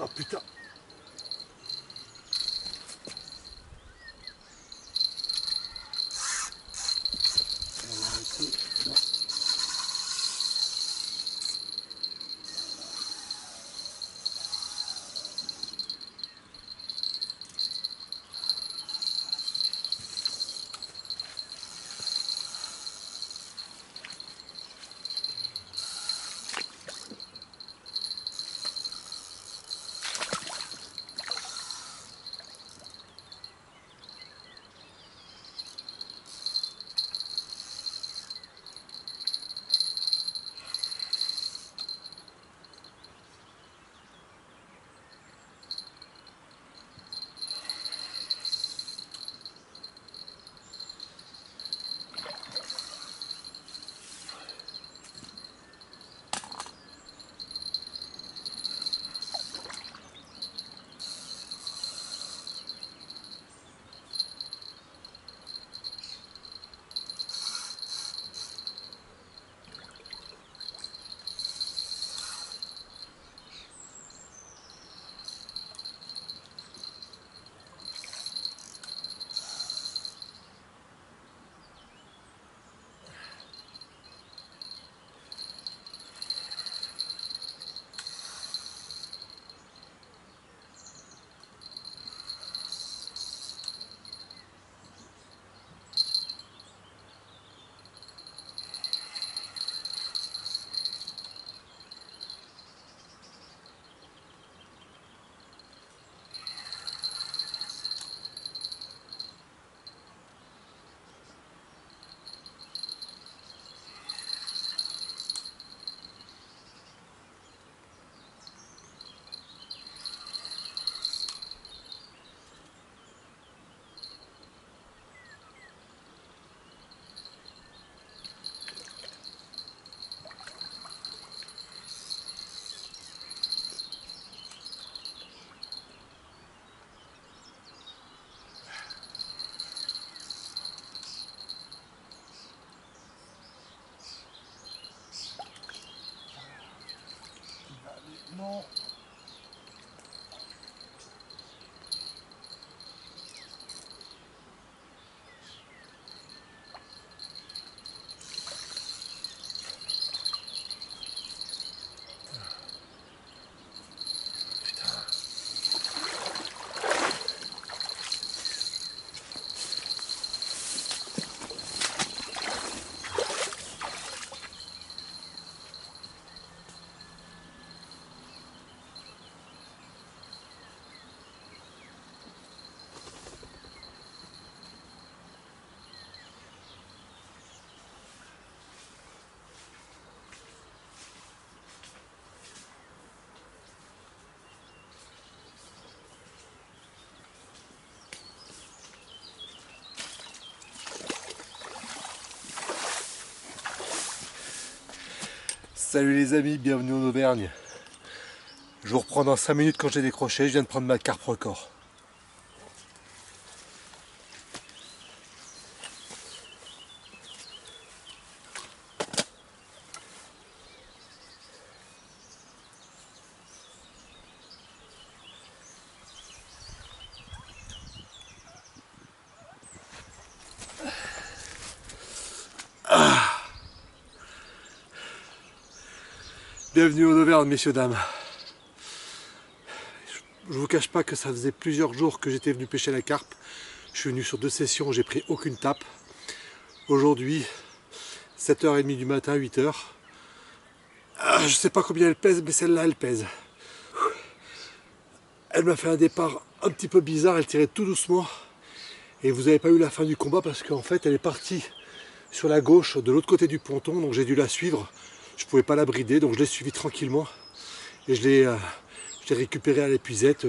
Oh putain. Non. Salut les amis, bienvenue en Auvergne. Je vous reprends dans 5 minutes quand j'ai décroché, je viens de prendre ma carpe record. Bienvenue en Auvergne, messieurs, dames. Je vous cache pas que ça faisait plusieurs jours que j'étais venu pêcher la carpe. Je suis venu sur 2 sessions, j'ai pris aucune tape. Aujourd'hui, 7h30 du matin, 8h. Je sais pas combien elle pèse, mais celle-là, elle pèse. Elle m'a fait un départ un petit peu bizarre, elle tirait tout doucement. Et vous n'avez pas eu la fin du combat parce qu'en fait, elle est partie sur la gauche, de l'autre côté du ponton, donc j'ai dû la suivre. Je ne pouvais pas la brider, donc je l'ai suivie tranquillement. Et je l'ai récupérée à l'épuisette,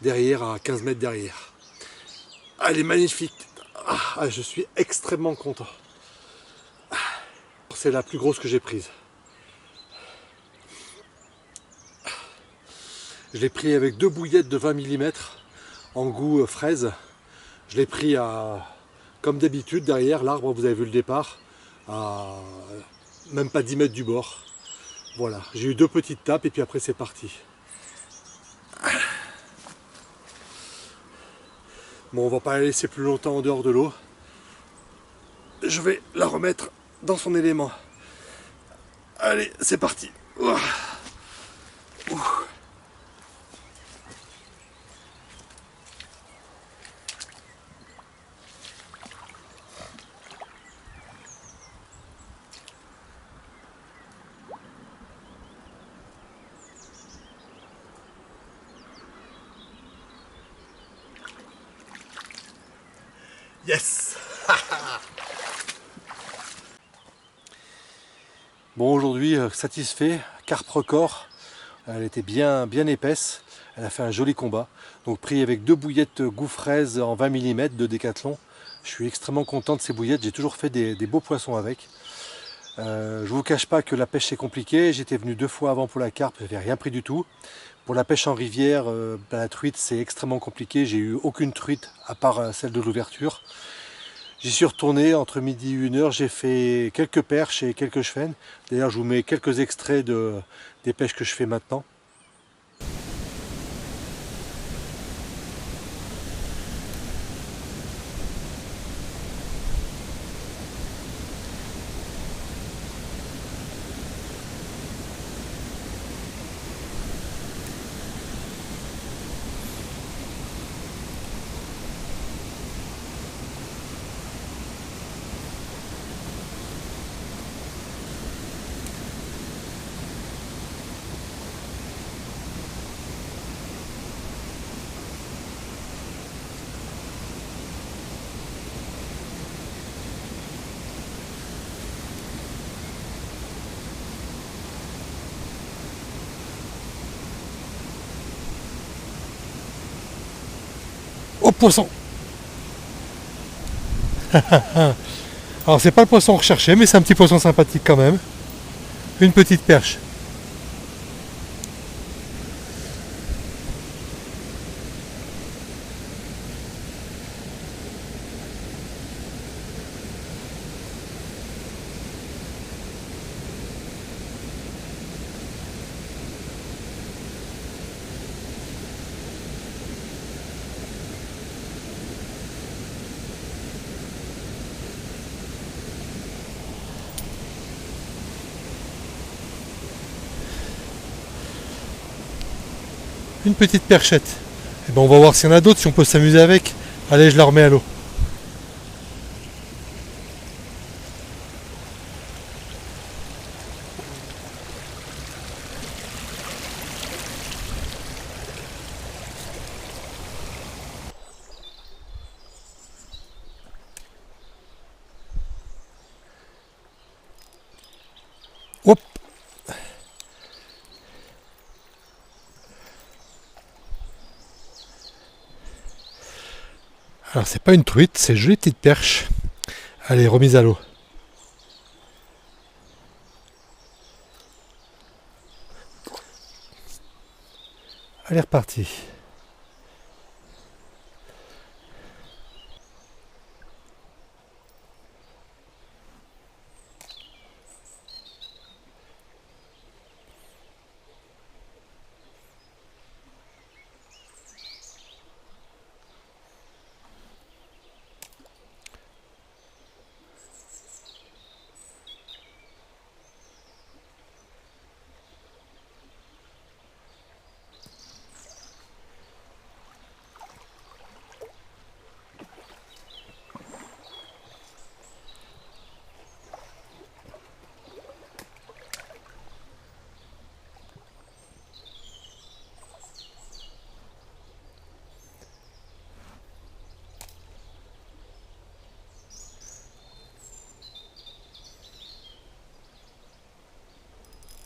derrière, à 15 mètres derrière. Ah, elle est magnifique. Ah, je suis extrêmement content. C'est la plus grosse que j'ai prise. Je l'ai pris avec 2 bouillettes de 20 mm en goût fraise. Je l'ai pris à, comme d'habitude, derrière l'arbre, vous avez vu le départ, à même pas 10 mètres du bord. Voilà, j'ai eu 2 petites tapes et puis après c'est parti. Bon, on va pas la laisser plus longtemps en dehors de l'eau. Je vais la remettre dans son élément. Allez, c'est parti. Ouah. Ouh. Yes. Bon, aujourd'hui, satisfait, carpe record. Elle était bien épaisse. Elle a fait un joli combat. Donc pris avec 2 bouillettes gouffraises en 20 mm de Décathlon. Je suis extrêmement content de ces bouillettes. J'ai toujours fait des beaux poissons avec. Je vous cache pas que la pêche c'est compliqué. J'étais venu 2 fois avant pour la carpe, j'avais rien pris du tout. Pour la pêche en rivière, la truite c'est extrêmement compliqué. J'ai eu aucune truite à part celle de l'ouverture. J'y suis retourné entre midi et 1h, j'ai fait quelques perches et quelques chevesnes. D'ailleurs je vous mets quelques extraits des pêches que je fais maintenant. Au poisson. Alors c'est pas le poisson recherché, mais c'est un petit poisson sympathique quand même. Une petite perche. Une petite perchette. Et ben on va voir s'il y en a d'autres, si on peut s'amuser avec. Allez, je la remets à l'eau. Hop. Alors c'est pas une truite, c'est une jolie petite perche. Allez, remise à l'eau. Allez, reparti.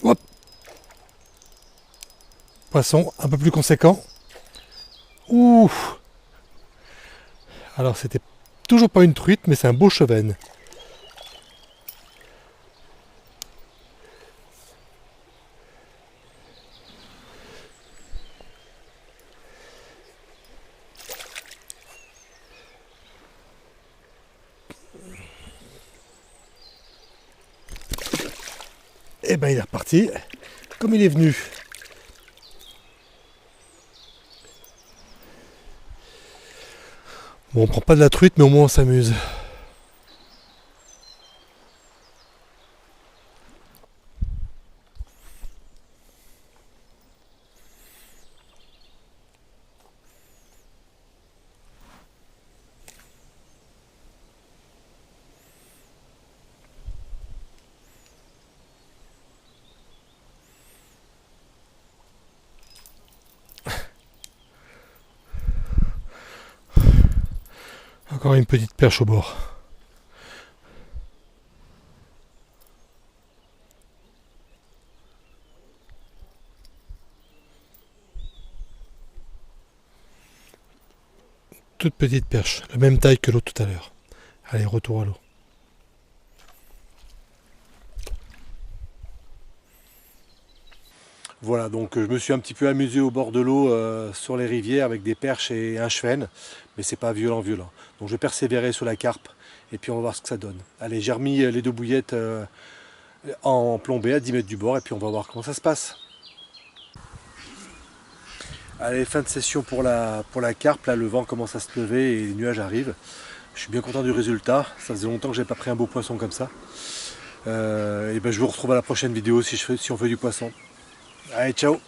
Hop. Poisson un peu plus conséquent. Ouh. Alors c'était toujours pas une truite, mais c'est un beau chevesne. Et ben il est reparti comme il est venu. Bon, on prend pas de la truite, mais au moins on s'amuse. Encore une petite perche au bord. Toute petite perche, la même taille que l'autre tout à l'heure. Allez, retour à l'eau. Voilà, donc je me suis un petit peu amusé au bord de l'eau sur les rivières avec des perches et un chevenne, mais c'est pas violent. Donc je vais persévérer sur la carpe et puis on va voir ce que ça donne. Allez, j'ai remis les 2 bouillettes en plombée à 10 mètres du bord et puis on va voir comment ça se passe. Allez, fin de session pour la carpe, là le vent commence à se lever et les nuages arrivent. Je suis bien content du résultat, ça faisait longtemps que j'ai pas pris un beau poisson comme ça. Et ben je vous retrouve à la prochaine vidéo si on fait du poisson. Allez, ciao!